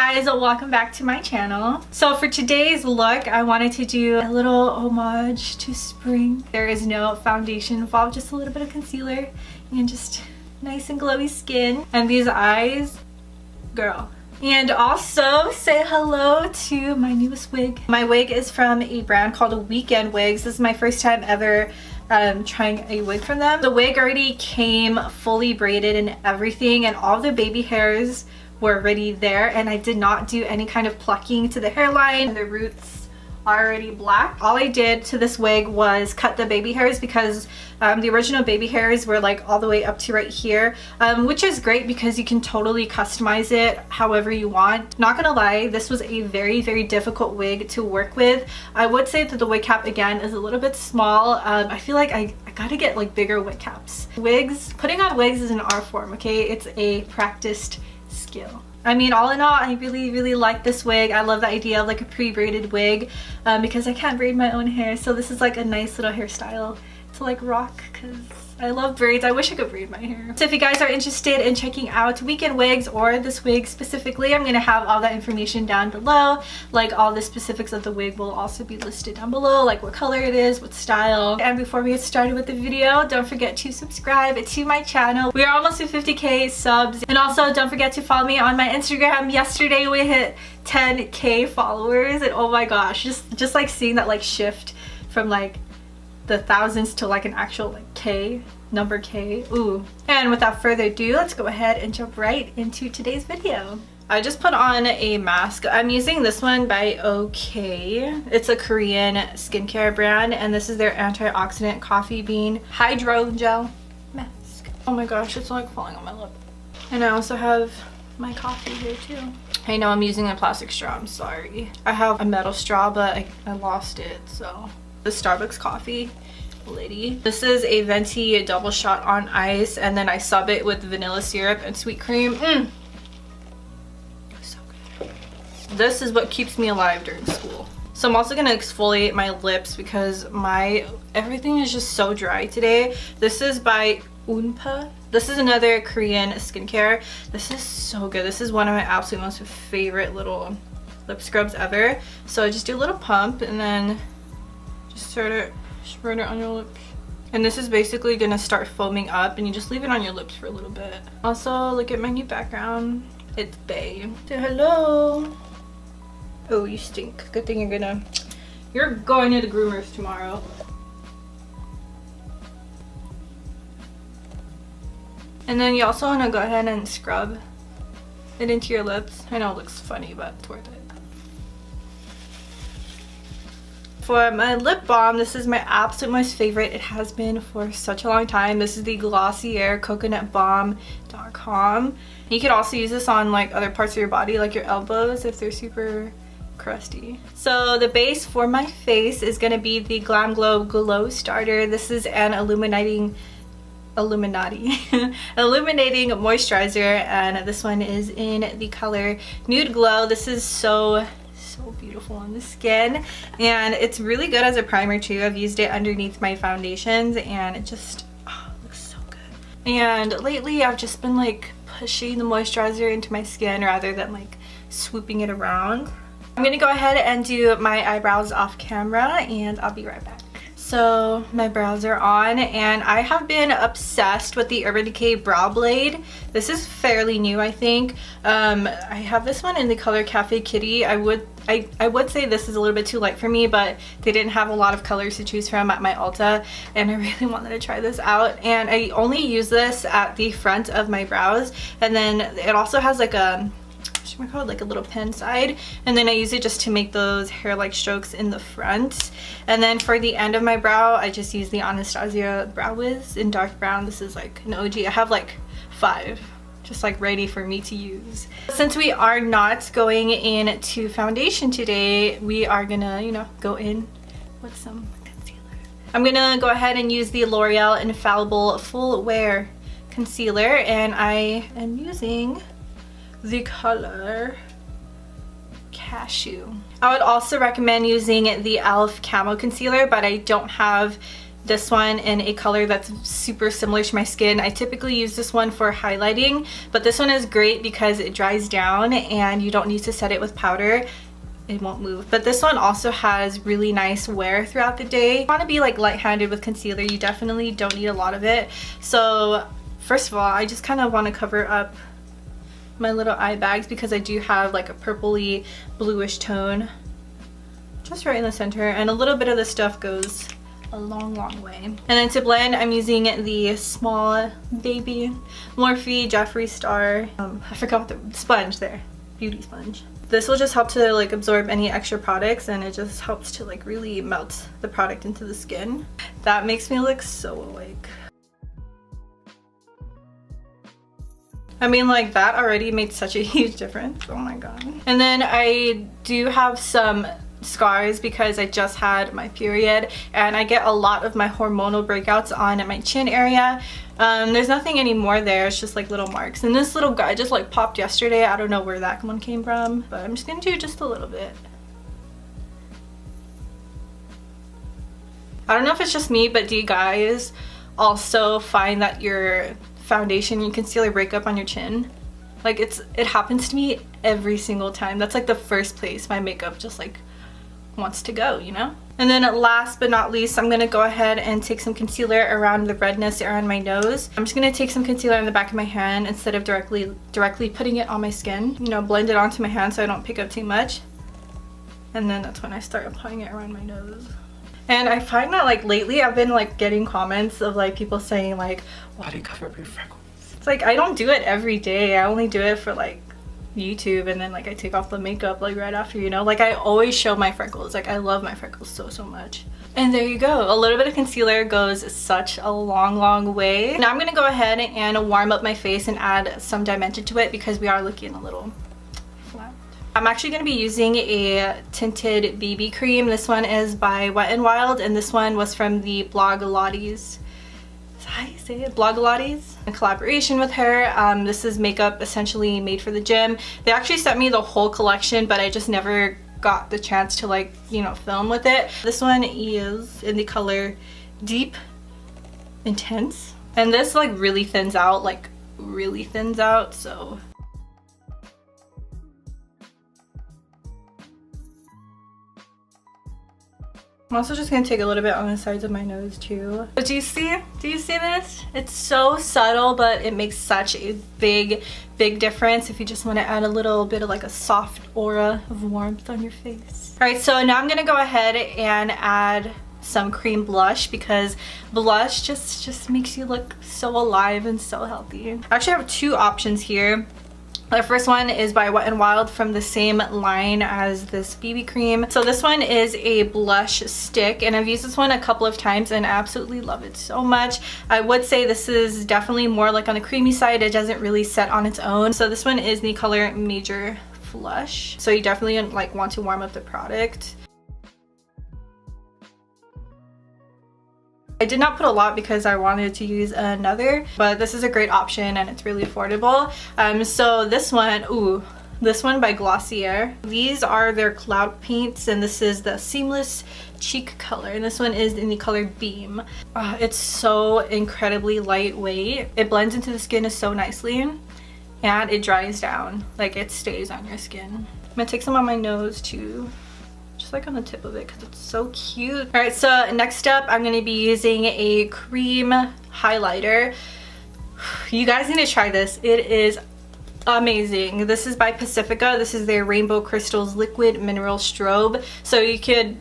guys, welcome back to my channel. So for today's look, I wanted to do a little homage to spring. There is no foundation involved, just a little bit of concealer and just nice and glowy skin. And these eyes, girl. And also say hello to my newest wig. My wig is from a brand called Weekendwigs. This is my first time ever trying a wig from them. The wig already came fully braided and everything, and all the baby hairs were already there, and I did not do any kind of plucking to the hairline. The roots are already black. All I did to this wig was cut the baby hairs because the original baby hairs were like all the way up to right here, which is great because you can totally customize it however you want. Not gonna lie, this was a very difficult wig to work with. I would say that the wig cap again is a little bit small. I feel like I gotta get like bigger wig caps. Putting on wigs is an art form, okay? It's a practiced skill. I mean, all in all, I really like this wig. I love the idea of like a pre-braided wig because I can't braid my own hair, so this is like a nice little hairstyle to like rock because I love braids. I wish I could braid my hair. So if you guys are interested in checking out Weekendwigs or this wig specifically, I'm gonna have all that information down below. Like all the specifics of the wig will also be listed down below, like what color it is, what style. And before we get started with the video, don't forget to subscribe to my channel. We are almost to 50k subs. And also don't forget to follow me on my Instagram. Yesterday we hit 10k followers, and oh my gosh, just like seeing that like shift from like the thousands to like an actual like number K. Ooh. And without further ado, let's go ahead and jump right into today's video. I just put on a mask. I'm using this one by OK. It's a Korean skincare brand, and this is their antioxidant coffee bean hydrogel mask. Oh my gosh, it's like falling on my lip. And I also have my coffee here too. I know I'm using a plastic straw, I'm sorry. I have a metal straw, but I lost it, so. The Starbucks coffee lady. This is a venti double shot on ice, and then I sub it with vanilla syrup and sweet cream. So good. This is what keeps me alive during school. So I'm also gonna exfoliate my lips because everything is just so dry today. This is by Unpa. This is another Korean skincare. This is so good. This is one of my absolute most favorite little lip scrubs ever. So I just do a little pump and then just sort of spread it on your lips. And this is basically gonna start foaming up, and you just leave it on your lips for a little bit. Also, look at my new background. It's Bae. Say hello. Oh, you stink. Good thing you're going to the groomers tomorrow. And then you also want to go ahead and scrub it into your lips. I know it looks funny, but it's worth it. For my lip balm, this is my absolute most favorite. It has been for such a long time. This is the Glossier Coconut Balm.com. You could also use this on like other parts of your body, like your elbows if they're super crusty. So the base for my face is going to be the Glam Glow Glow Starter. This is an illuminating moisturizer, and this one is in the color Nude Glow. This is so beautiful on the skin, and it's really good as a primer too. I've used it underneath my foundations, and it just looks so good. And lately I've just been like pushing the moisturizer into my skin rather than like swooping it around. I'm gonna go ahead and do my eyebrows off camera, and I'll be right back. So my brows are on, and I have been obsessed with the Urban Decay Brow Blade. This is fairly new, I think. I have this one in the color Cafe Kitty. I would say this is a little bit too light for me, but they didn't have a lot of colors to choose from at my Ulta, and I really wanted to try this out. And I only use this at the front of my brows, and then it also has like a like a little pen side, and then I use it just to make those hair-like strokes in the front. And then for the end of my brow, I just use the Anastasia Brow Wiz in dark brown. This is like an OG. I have like 5 just like ready for me to use. Since we are not going into foundation today, we are gonna, you know, go in with some concealer. I'm gonna go ahead and use the L'Oreal Infallible Full Wear Concealer, and I am using the color Cashew. I would also recommend using the e.l.f. Camo Concealer, but I don't have this one in a color that's super similar to my skin. I typically use this one for highlighting, but this one is great because it dries down and you don't need to set it with powder. It won't move. But this one also has really nice wear throughout the day. If you want to be like light-handed with concealer, you definitely don't need a lot of it. So first of all, I just kind of want to cover up my little eye bags because I do have like a purpley bluish tone just right in the center, and a little bit of this stuff goes a long way. And then to blend, I'm using the small baby Morphe Jeffree Star I forgot what the sponge there, beauty sponge. This will just help to like absorb any extra products, and it just helps to like really melt the product into the skin. That makes me look so awake. I mean, like, that already made such a huge difference. Oh my god. And then I do have some scars because I just had my period and I get a lot of my hormonal breakouts on my chin area. There's nothing anymore there, it's just like little marks. And this little guy just like popped yesterday. I don't know where that one came from, but I'm just gonna do just a little bit. I don't know if it's just me, but do you guys also find that your foundation and concealer break up on your chin? Like, it happens to me every single time. That's like the first place my makeup just like wants to go, you know? And then last but not least, I'm gonna go ahead and take some concealer around the redness around my nose. I'm just gonna take some concealer on the back of my hand instead of directly putting it on my skin. You know, blend it onto my hand so I don't pick up too much. And then that's when I start applying it around my nose. And I find that like lately I've been like getting comments of like people saying like, why do you cover up your freckles? It's like, I don't do it every day. I only do it for like YouTube, and then like I take off the makeup like right after, you know? Like, I always show my freckles. Like, I love my freckles so much. And there you go. A little bit of concealer goes such a long way. Now I'm gonna go ahead and warm up my face and add some dimension to it because we are looking a little flat. I'm actually going to be using a tinted BB cream. This one is by Wet n Wild, and this one was from the Blogilates. Is that how you say it? Blogilates? In collaboration with her. This is makeup essentially made for the gym. They actually sent me the whole collection, but I just never got the chance to like, you know, film with it. This one is in the color Deep Intense. And this like really thins out, like really thins out, so. I'm also just gonna take a little bit on the sides of my nose too. But do you see this? It's so subtle, but it makes such a big difference if you just want to add a little bit of like a soft aura of warmth on your face. All right, so now I'm gonna go ahead and add some cream blush because blush just makes you look so alive and so healthy. I actually have two options here. The first one is by Wet n Wild from the same line as this BB cream. So this one is a blush stick, and I've used this one a couple of times and I absolutely love it so much. I would say this is definitely more like on the creamy side. It doesn't really set on its own. So this one is the color Major Flush. So you definitely like want to warm up the product. I did not put a lot because I wanted to use another, but this is a great option and it's really affordable. So this one by Glossier. These are their cloud paints, and this is the Seamless Cheek color, and this one is in the color Beam. It's so incredibly lightweight. It blends into the skin so nicely, and it dries down. Like, it stays on your skin. I'm gonna take some on my nose too. Just like on the tip of it because it's so cute. All right, so next up I'm going to be using a cream highlighter. You guys need to try this. It is amazing. This is by Pacifica. This is their Rainbow Crystals Liquid Mineral Strobe. So you could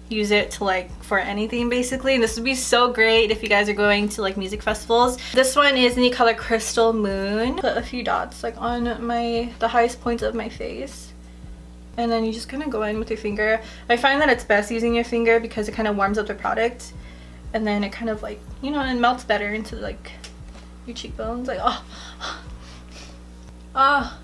use it to like for anything basically. And this would be so great if you guys are going to like music festivals. This one is in the color Crystal Moon. Put a few dots like on the highest points of my face. And then you just kind of go in with your finger. I find that it's best using your finger because it kind of warms up the product. And then it kind of like, you know, it melts better into like your cheekbones. Like, oh. Ah.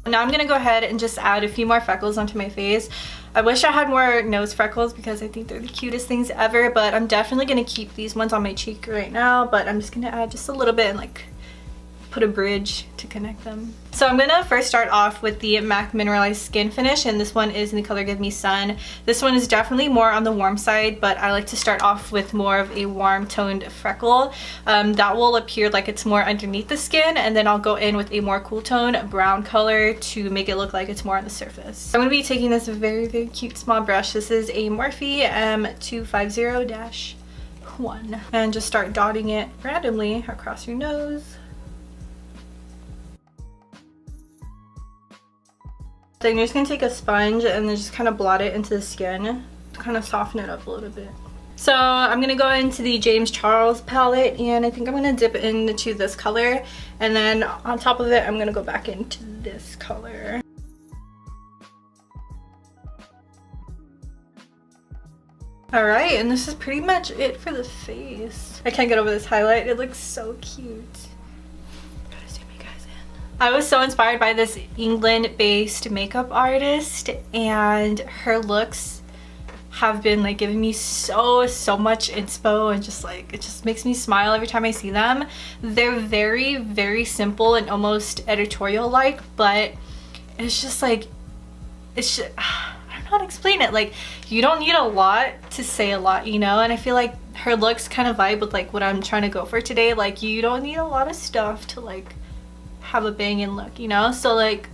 Now I'm going to go ahead and just add a few more freckles onto my face. I wish I had more nose freckles because I think they're the cutest things ever. But I'm definitely going to keep these ones on my cheek right now. But I'm just going to add just a little bit and like put a bridge to connect them. So I'm gonna first start off with the MAC Mineralized Skin Finish, and this one is in the color Give Me Sun. This one is definitely more on the warm side, but I like to start off with more of a warm toned freckle. That will appear like it's more underneath the skin, and then I'll go in with a more cool tone brown color to make it look like it's more on the surface. I'm gonna be taking this very, very cute small brush. This is a Morphe M250-1, and just start dotting it randomly across your nose. Then you're just gonna take a sponge and then just kind of blot it into the skin to kind of soften it up a little bit. So I'm gonna go into the James Charles palette, and I think I'm gonna dip into this color, and then on top of it I'm gonna go back into this color. Alright, and this is pretty much it for the face. I can't get over this highlight. It looks so cute. I was so inspired by this England-based makeup artist, and her looks have been like giving me so much inspo, and just like it just makes me smile every time I see them. They're very, very simple and almost editorial-like, but it's just like, it's just, I don't know how to explain it. Like, you don't need a lot to say a lot, you know? And I feel like her looks kind of vibe with like what I'm trying to go for today. Like, you don't need a lot of stuff to like have a banging look, you know? So like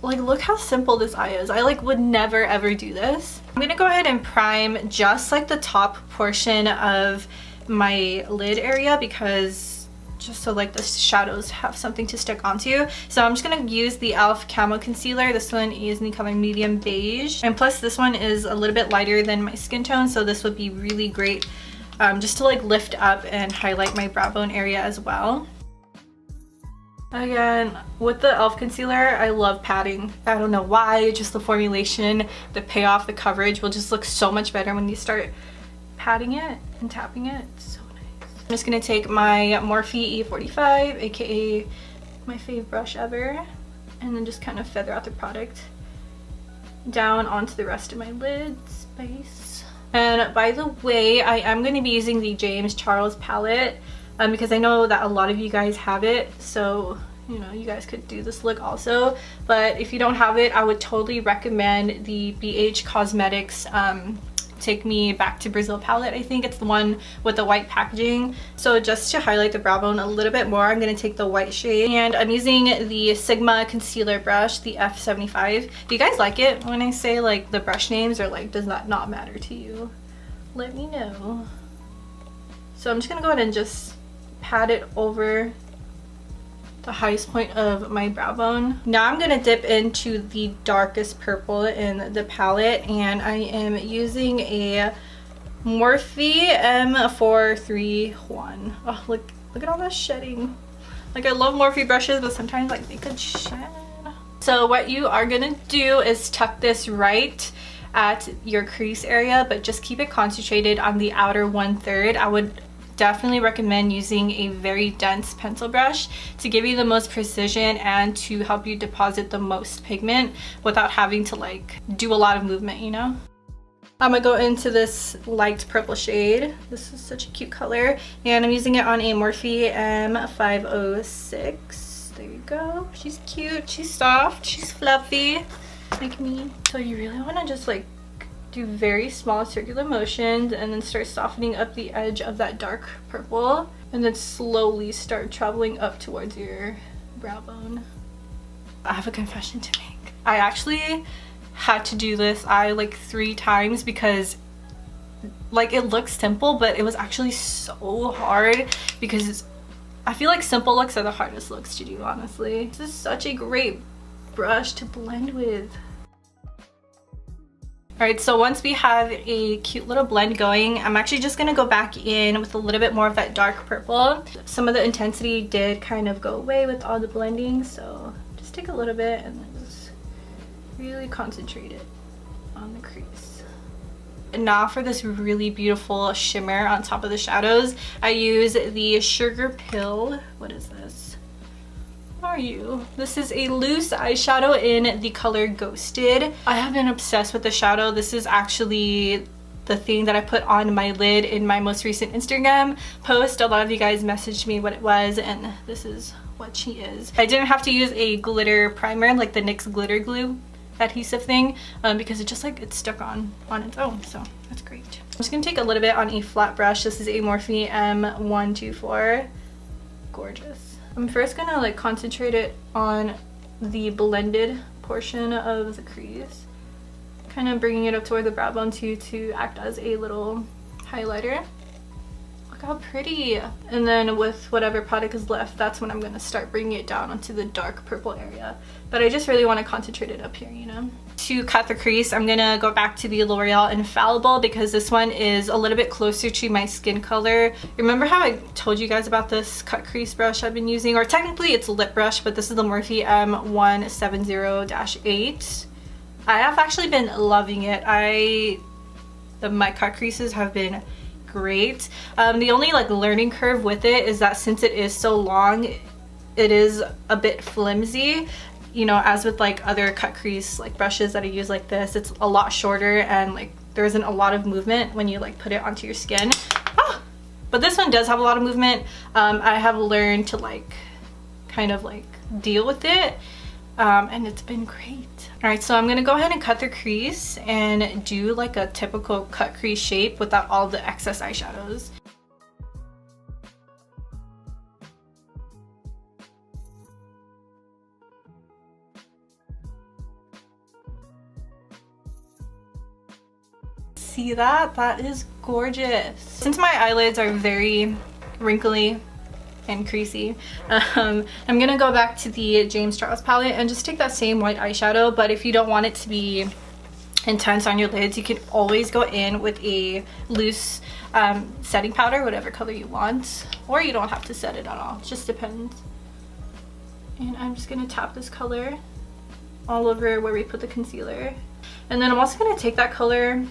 look how simple this eye is. I like would never ever do this. I'm gonna go ahead and prime just like the top portion of my lid area, because just so like the shadows have something to stick onto. So I'm just gonna use the e.l.f. Camo Concealer. This one is in the color Medium Beige, and plus this one is a little bit lighter than my skin tone, so this would be really great just to like lift up and highlight my brow bone area as well. Again, with the e.l.f. concealer, I love patting. I don't know why, just the formulation, the payoff, the coverage will just look so much better when you start patting it and tapping it. It's so nice. I'm just gonna take my Morphe E45, aka my fave brush ever, and then just kind of feather out the product down onto the rest of my lid space. And by the way, I am going to be using the James Charles palette because I know that a lot of you guys have it, so you know, you guys could do this look also. But if you don't have it, I would totally recommend the BH Cosmetics Take Me Back to Brazil palette. I think it's the one with the white packaging. So just to highlight the brow bone a little bit more, I'm going to take the white shade, and I'm using the Sigma concealer brush, the F75. Do you guys like it when I say like the brush names, or like does that not matter to you? Let me know. So I'm just going to go ahead and just pat it over the highest point of my brow bone. Now I'm gonna dip into the darkest purple in the palette, and I am using a Morphe M431. Oh, look at all that shedding. Like, I love Morphe brushes, but sometimes like they could shed. So what you are gonna do is tuck this right at your crease area, but just keep it concentrated on the outer 1/3. I would definitely recommend using a very dense pencil brush to give you the most precision and to help you deposit the most pigment without having to like do a lot of movement, you know? I'm gonna go into this light purple shade. This is such a cute color, and I'm using it on a Morphe M506. There you go. She's cute, she's soft, she's fluffy like me. So you really want to just like do very small circular motions and then start softening up the edge of that dark purple, and then slowly start traveling up towards your brow bone. I have a confession to make. I actually had to do this eye like 3 times because like it looks simple, but it was actually so hard because I feel like simple looks are the hardest looks to do, honestly. This is such a great brush to blend with. Alright, so once we have a cute little blend going, I'm actually just going to go back in with a little bit more of that dark purple. Some of the intensity did kind of go away with all the blending, so just take a little bit and then just really concentrate it on the crease. And now for this really beautiful shimmer on top of the shadows, I use the Sugar Pill. What is this? Are you? This is a loose eyeshadow in the color Ghosted. I have been obsessed with the shadow. This is actually the thing that I put on my lid in my most recent Instagram post. A lot of you guys messaged me what it was, and this is what she is. I didn't have to use a glitter primer like the NYX glitter glue adhesive thing because it just like it's stuck on its own, so that's great. I'm just gonna take a little bit on a flat brush. This is a Morphe M124. Gorgeous. I'm first gonna like concentrate it on the blended portion of the crease, kind of bringing it up toward the brow bone too to act as a little highlighter. Look how pretty. And then with whatever product is left, that's when I'm going to start bringing it down onto the dark purple area. But I just really want to concentrate it up here, you know. To cut the crease, I'm going to go back to the L'Oreal Infallible because this one is a little bit closer to my skin color. Remember how I told you guys about this cut crease brush I've been using? Or technically it's a lip brush, but this is the Morphe M170-8. I have actually been loving it. My cut creases have been great. The only like learning curve with it is that since it is so long, it is a bit flimsy. You know, as with like other cut crease like brushes that I use like this, it's a lot shorter and like there isn't a lot of movement when you like put it onto your skin. But this one does have a lot of movement. I have learned to like kind of like deal with it, and it's been great. Alright, so I'm gonna go ahead and cut the crease and do like a typical cut crease shape without all the excess eyeshadows. See that? That is gorgeous. Since my eyelids are very wrinkly and creasy, I'm gonna go back to the James Charles palette and just take that same white eyeshadow. But if you don't want it to be intense on your lids, you can always go in with a loose setting powder, whatever color you want, or you don't have to set it at all. It just depends. And I'm just gonna tap this color all over where we put the concealer, and then I'm also gonna take that color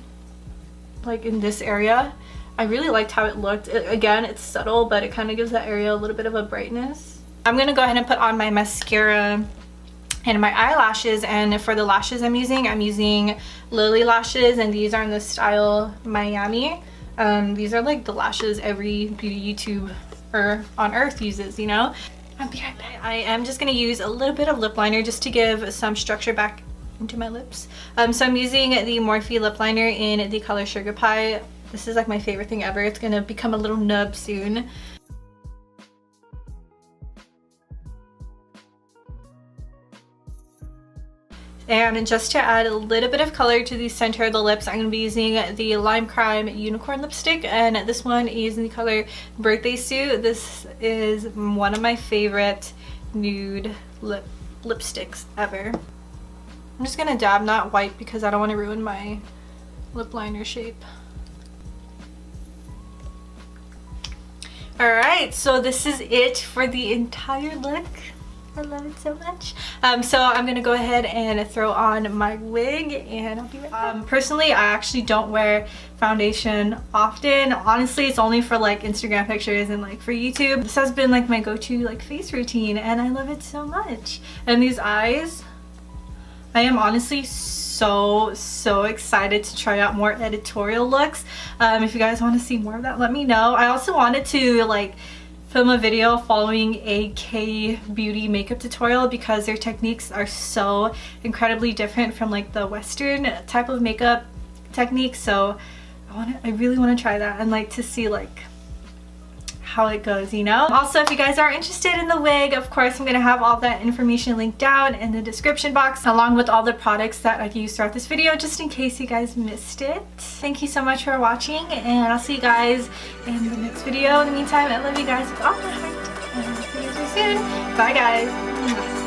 like in this area. I really liked how it looked. Again, it's subtle, but it kind of gives that area a little bit of a brightness. I'm gonna go ahead and put on my mascara and my eyelashes, and for the lashes I'm using Lily lashes, and these are in the style Miami. These are like the lashes every beauty YouTuber on earth uses, you know. I'll be right back. I am just gonna use a little bit of lip liner just to give some structure back into my lips. So I'm using the Morphe lip liner in the color Sugar Pie. This is like my favorite thing ever. It's gonna become a little nub soon. And just to add a little bit of color to the center of the lips, I'm going to be using the Lime Crime Unicorn lipstick, and this one is in the color Birthday Suit. This is one of my favorite nude lipsticks ever. I'm just going to dab, not wipe, because I don't want to ruin my lip liner shape. Alright, so this is it for the entire look. I love it so much. So I'm gonna go ahead and throw on my wig, and I'll be right back. Personally, I actually don't wear foundation often. Honestly, it's only for like Instagram pictures and like for YouTube. This has been like my go-to like face routine, and I love it so much. And these eyes, I am honestly so excited to try out more editorial looks. If you guys want to see more of that, let me know. I also wanted to like film a video following a K-beauty makeup tutorial because their techniques are so incredibly different from like the Western type of makeup technique. So I really want to try that and like to see like how it goes, you know. Also, if you guys are interested in the wig, of course I'm gonna have all that information linked down in the description box, along with all the products that I've used throughout this video, just in case you guys missed it. Thank you so much for watching, and I'll see you guys in the next video. In the meantime, I love you guys with all my heart, and I'll see you guys soon. Bye guys.